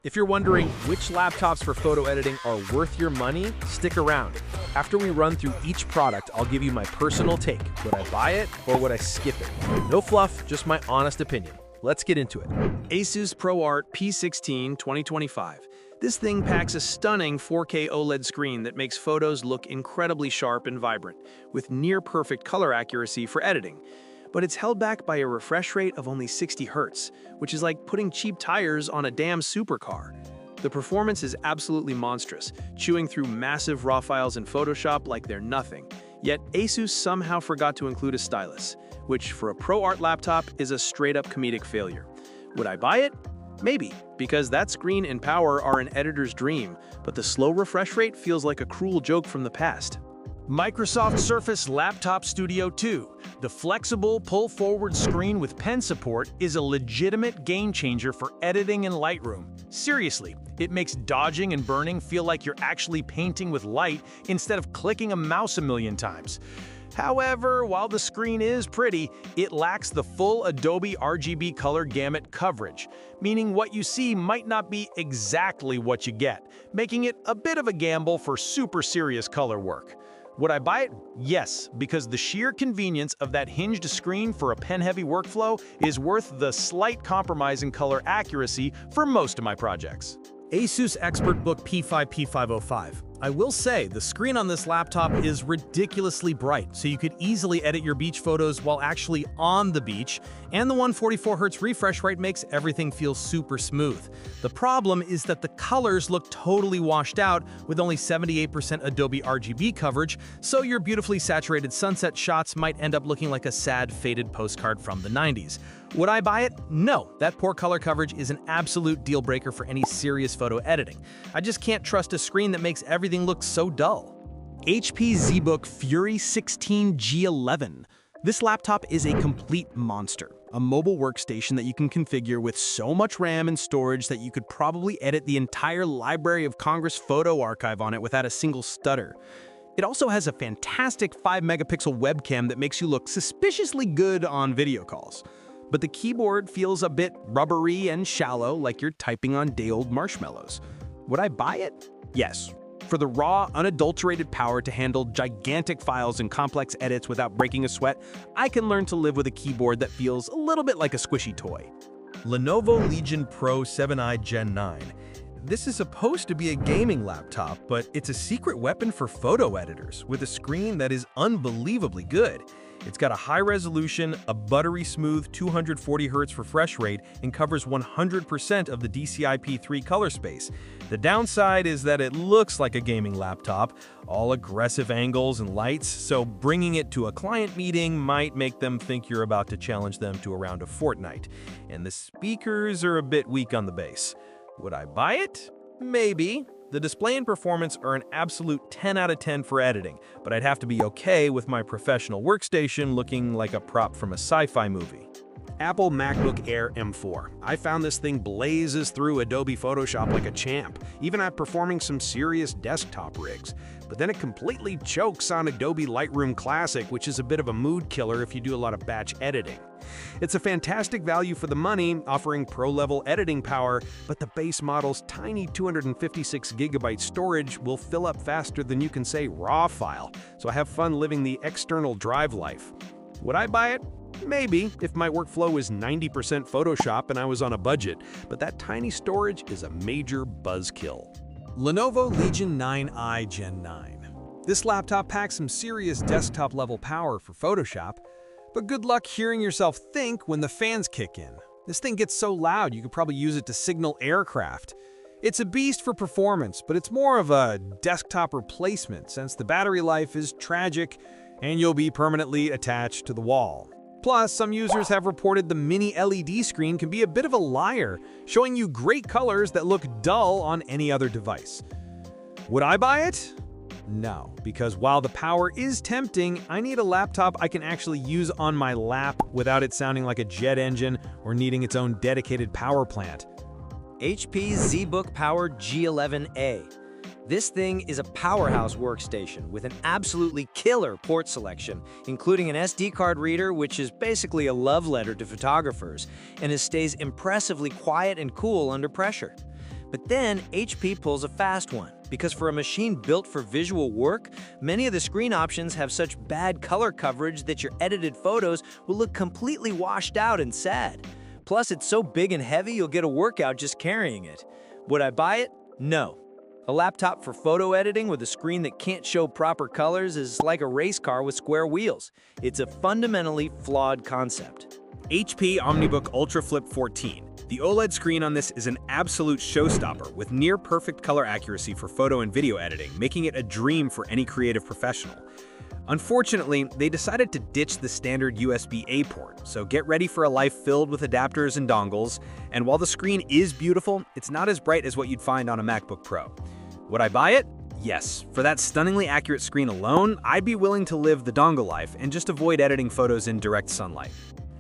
If you're wondering which laptops for photo editing are worth your money, stick around. After we run through each product, I'll give you my personal take. Would I buy it or would I skip it? No fluff, just my honest opinion. Let's get into it. Asus ProArt P16 2025. This thing packs a stunning 4K OLED screen that makes photos look incredibly sharp and vibrant, with near-perfect color accuracy for editing. But it's held back by a refresh rate of only 60 Hz, which is like putting cheap tires on a damn supercar. The performance is absolutely monstrous, chewing through massive RAW files in Photoshop like they're nothing. Yet Asus somehow forgot to include a stylus, which for a ProArt laptop is a straight-up comedic failure. Would I buy it? Maybe, because that screen and power are an editor's dream, but the slow refresh rate feels like a cruel joke from the past. Microsoft Surface Laptop Studio 2. The flexible, pull-forward screen with pen support is a legitimate game-changer for editing in Lightroom. Seriously, it makes dodging and burning feel like you're actually painting with light instead of clicking a mouse a million times. However, while the screen is pretty, it lacks the full Adobe RGB color gamut coverage, meaning what you see might not be exactly what you get, making it a bit of a gamble for super serious color work. Would I buy it? Yes, because the sheer convenience of that hinged screen for a pen-heavy workflow is worth the slight compromise in color accuracy for most of my projects. Asus ExpertBook P5 P505. I will say, the screen on this laptop is ridiculously bright, so you could easily edit your beach photos while actually on the beach, and the 144Hz refresh rate makes everything feel super smooth. The problem is that the colors look totally washed out with only 78% Adobe RGB coverage, so your beautifully saturated sunset shots might end up looking like a sad, faded postcard from the 90s. Would I buy it? No, that poor color coverage is an absolute deal breaker for any serious photo editing. I just can't trust a screen that makes everything look so dull. HP ZBook Fury 16 G11. This laptop is a complete monster, a mobile workstation that you can configure with so much RAM and storage that you could probably edit the entire Library of Congress photo archive on it without a single stutter. It also has a fantastic 5-megapixel webcam that makes you look suspiciously good on video calls. But the keyboard feels a bit rubbery and shallow, like you're typing on day-old marshmallows. Would I buy it? Yes. For the raw, unadulterated power to handle gigantic files and complex edits without breaking a sweat, I can learn to live with a keyboard that feels a little bit like a squishy toy. Lenovo Legion Pro 7i Gen 9. This is supposed to be a gaming laptop, but it's a secret weapon for photo editors with a screen that is unbelievably good. It's got a high resolution, a buttery smooth 240 Hz refresh rate, and covers 100% of the DCI-P3 color space. The downside is that it looks like a gaming laptop, all aggressive angles and lights, so bringing it to a client meeting might make them think you're about to challenge them to a round of Fortnite. And the speakers are a bit weak on the bass. Would I buy it? Maybe. The display and performance are an absolute 10 out of 10 for editing, but I'd have to be okay with my professional workstation looking like a prop from a sci-fi movie. Apple MacBook Air M4. I found this thing blazes through Adobe Photoshop like a champ, even at performing some serious desktop rigs. But then it completely chokes on Adobe Lightroom Classic, which is a bit of a mood killer if you do a lot of batch editing. It's a fantastic value for the money, offering pro-level editing power, but the base model's tiny 256GB storage will fill up faster than you can say RAW file, so I have fun living the external drive life. Would I buy it? Maybe, if my workflow was 90% Photoshop and I was on a budget, but that tiny storage is a major buzzkill. Lenovo Legion 9i Gen 9. This laptop packs some serious desktop-level power for Photoshop, but good luck hearing yourself think when the fans kick in. This thing gets so loud you could probably use it to signal aircraft. It's a beast for performance, but it's more of a desktop replacement since the battery life is tragic and you'll be permanently attached to the wall. Plus, some users have reported the mini LED screen can be a bit of a liar, showing you great colors that look dull on any other device. Would I buy it? No, because while the power is tempting, I need a laptop I can actually use on my lap without it sounding like a jet engine or needing its own dedicated power plant. HP ZBook Power G11A. This thing is a powerhouse workstation with an absolutely killer port selection, including an SD card reader, which is basically a love letter to photographers, and it stays impressively quiet and cool under pressure. But then HP pulls a fast one, because for a machine built for visual work, many of the screen options have such bad color coverage that your edited photos will look completely washed out and sad. Plus, it's so big and heavy you'll get a workout just carrying it. Would I buy it? No. A laptop for photo editing with a screen that can't show proper colors is like a race car with square wheels. It's a fundamentally flawed concept. HP OmniBook Ultra Flip 14. The OLED screen on this is an absolute showstopper with near-perfect color accuracy for photo and video editing, making it a dream for any creative professional. Unfortunately, they decided to ditch the standard USB-A port, so get ready for a life filled with adapters and dongles, and while the screen is beautiful, it's not as bright as what you'd find on a MacBook Pro. Would I buy it? Yes. For that stunningly accurate screen alone, I'd be willing to live the dongle life and just avoid editing photos in direct sunlight.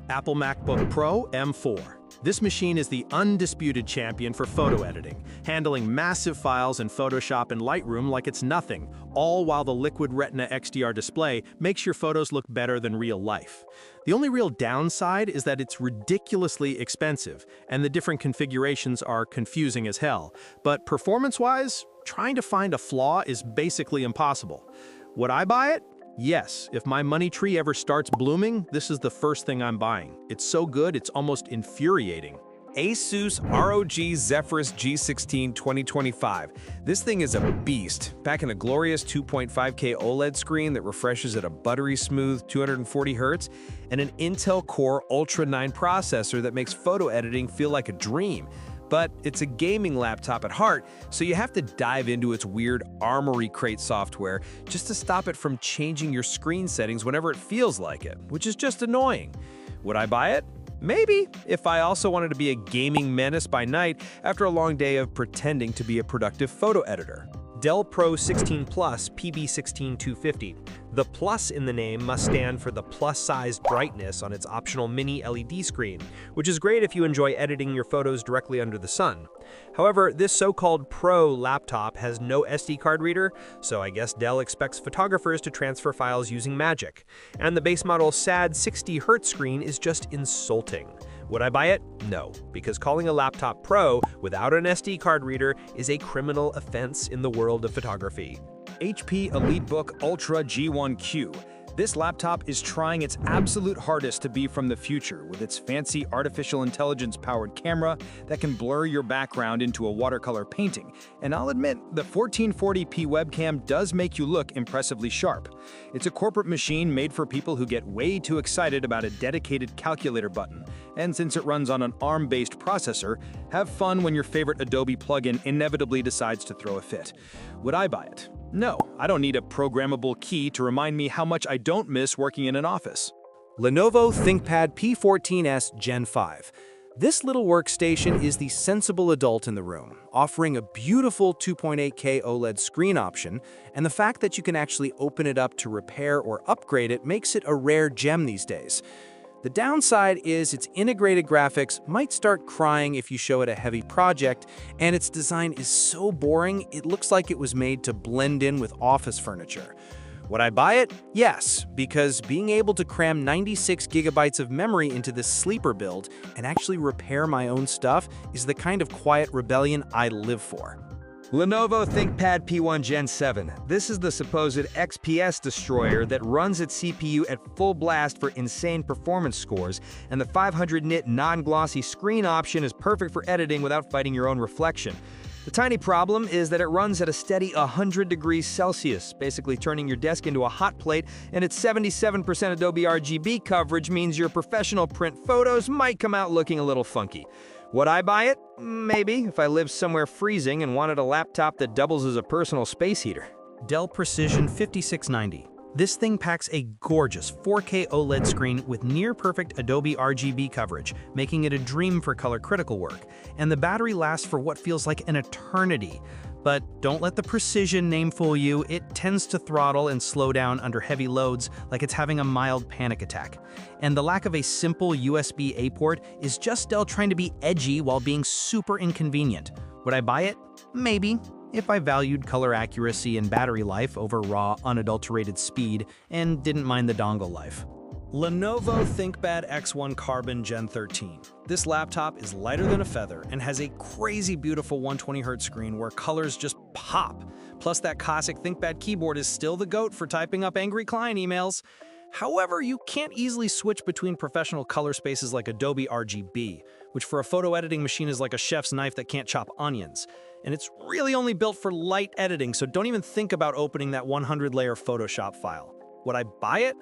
Apple MacBook Pro M4. This machine is the undisputed champion for photo editing, handling massive files in Photoshop and Lightroom like it's nothing, all while the Liquid Retina XDR display makes your photos look better than real life. The only real downside is that it's ridiculously expensive, and the different configurations are confusing as hell. But performance-wise, trying to find a flaw is basically impossible. Would I buy it? Yes, if my money tree ever starts blooming, this is the first thing I'm buying. It's so good, it's almost infuriating. Asus ROG Zephyrus G16 2025. This thing is a beast, packing a glorious 2.5K OLED screen that refreshes at a buttery smooth 240 Hz, and an Intel Core Ultra 9 processor that makes photo editing feel like a dream. But it's a gaming laptop at heart, so you have to dive into its weird Armoury Crate software just to stop it from changing your screen settings whenever it feels like it, which is just annoying. Would I buy it? Maybe, if I also wanted to be a gaming menace by night after a long day of pretending to be a productive photo editor. Dell Pro 16 Plus PB16250. The plus in the name must stand for the plus-sized brightness on its optional mini LED screen, which is great if you enjoy editing your photos directly under the sun. However, this so-called Pro laptop has no SD card reader, so I guess Dell expects photographers to transfer files using Magic. And the base model SAD 60 Hz screen is just insulting. Would I buy it? No, because calling a laptop Pro without an SD card reader is a criminal offense in the world of photography. HP EliteBook Ultra G1Q. This laptop is trying its absolute hardest to be from the future with its fancy artificial intelligence-powered camera that can blur your background into a watercolor painting. And I'll admit, the 1440p webcam does make you look impressively sharp. It's a corporate machine made for people who get way too excited about a dedicated calculator button. And since it runs on an ARM-based processor, have fun when your favorite Adobe plugin inevitably decides to throw a fit. Would I buy it? No, I don't need a programmable key to remind me how much I don't miss working in an office. Lenovo ThinkPad P14s Gen 5. This little workstation is the sensible adult in the room, offering a beautiful 2.8K OLED screen option, and the fact that you can actually open it up to repair or upgrade it makes it a rare gem these days. The downside is its integrated graphics might start crying if you show it a heavy project, and its design is so boring it looks like it was made to blend in with office furniture. Would I buy it? Yes, because being able to cram 96 gigabytes of memory into this sleeper build and actually repair my own stuff is the kind of quiet rebellion I live for. Lenovo ThinkPad P1 Gen 7. This is the supposed XPS destroyer that runs its CPU at full blast for insane performance scores, and the 500 nit non-glossy screen option is perfect for editing without fighting your own reflection. The tiny problem is that it runs at a steady 100 degrees Celsius, basically turning your desk into a hot plate, and its 77% Adobe RGB coverage means your professional print photos might come out looking a little funky. Would I buy it? Maybe, if I lived somewhere freezing and wanted a laptop that doubles as a personal space heater. Dell Precision 5690. This thing packs a gorgeous 4K OLED screen with near-perfect Adobe RGB coverage, making it a dream for color-critical work. And the battery lasts for what feels like an eternity. But don't let the Precision name fool you, it tends to throttle and slow down under heavy loads like it's having a mild panic attack. And the lack of a simple USB-A port is just Dell trying to be edgy while being super inconvenient. Would I buy it? Maybe, if I valued color accuracy and battery life over raw, unadulterated speed and didn't mind the dongle life. Lenovo ThinkPad X1 Carbon Gen 13. This laptop is lighter than a feather and has a crazy beautiful 120Hz screen where colors just pop. Plus, that classic ThinkPad keyboard is still the GOAT for typing up angry client emails. However, you can't easily switch between professional color spaces like Adobe RGB, which for a photo editing machine is like a chef's knife that can't chop onions. And it's really only built for light editing, so don't even think about opening that 100-layer Photoshop file. Would I buy it?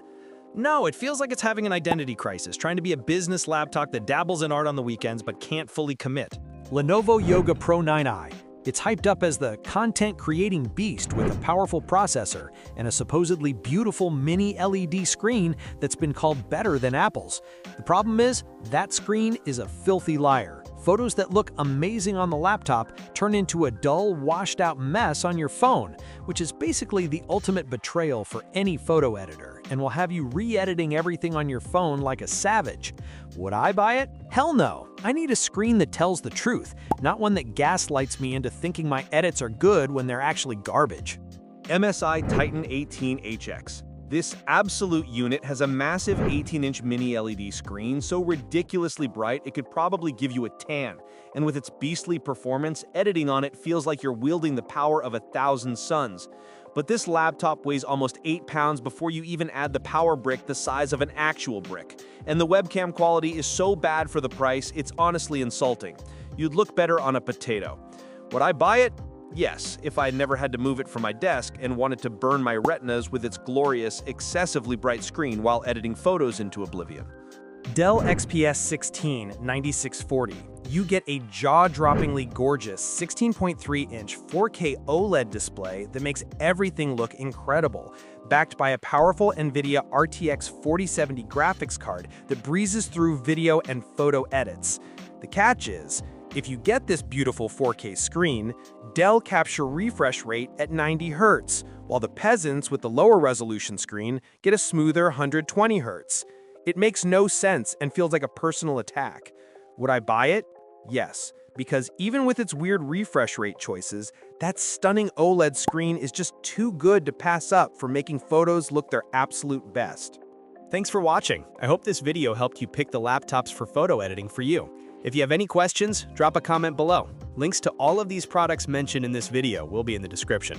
No, it feels like it's having an identity crisis, trying to be a business laptop that dabbles in art on the weekends but can't fully commit. Lenovo Yoga Pro 9i. It's hyped up as the content-creating beast with a powerful processor and a supposedly beautiful mini LED screen that's been called better than Apple's. The problem is, that screen is a filthy liar. Photos that look amazing on the laptop turn into a dull, washed-out mess on your phone, which is basically the ultimate betrayal for any photo editor, and will have you re-editing everything on your phone like a savage. Would I buy it? Hell no! I need a screen that tells the truth, not one that gaslights me into thinking my edits are good when they're actually garbage. MSI Titan 18HX. This absolute unit has a massive 18-inch mini LED screen so ridiculously bright it could probably give you a tan, and with its beastly performance, editing on it feels like you're wielding the power of 1,000 suns. But this laptop weighs almost 8 pounds before you even add the power brick the size of an actual brick. And the webcam quality is so bad for the price, it's honestly insulting. You'd look better on a potato. Would I buy it? Yes, if I had never had to move it from my desk and wanted to burn my retinas with its glorious, excessively bright screen while editing photos into oblivion. Dell XPS 16 9640. You get a jaw-droppingly gorgeous 16.3-inch 4K OLED display that makes everything look incredible, backed by a powerful NVIDIA RTX 4070 graphics card that breezes through video and photo edits. The catch is, if you get this beautiful 4K screen, Dell capture refresh rate at 90 Hz, while the peasants with the lower resolution screen get a smoother 120 Hz. It makes no sense and feels like a personal attack. Would I buy it? Yes, because even with its weird refresh rate choices, that stunning OLED screen is just too good to pass up for making photos look their absolute best. Thanks for watching. I hope this video helped you pick the laptops for photo editing for you. If you have any questions, drop a comment below. Links to all of these products mentioned in this video will be in the description.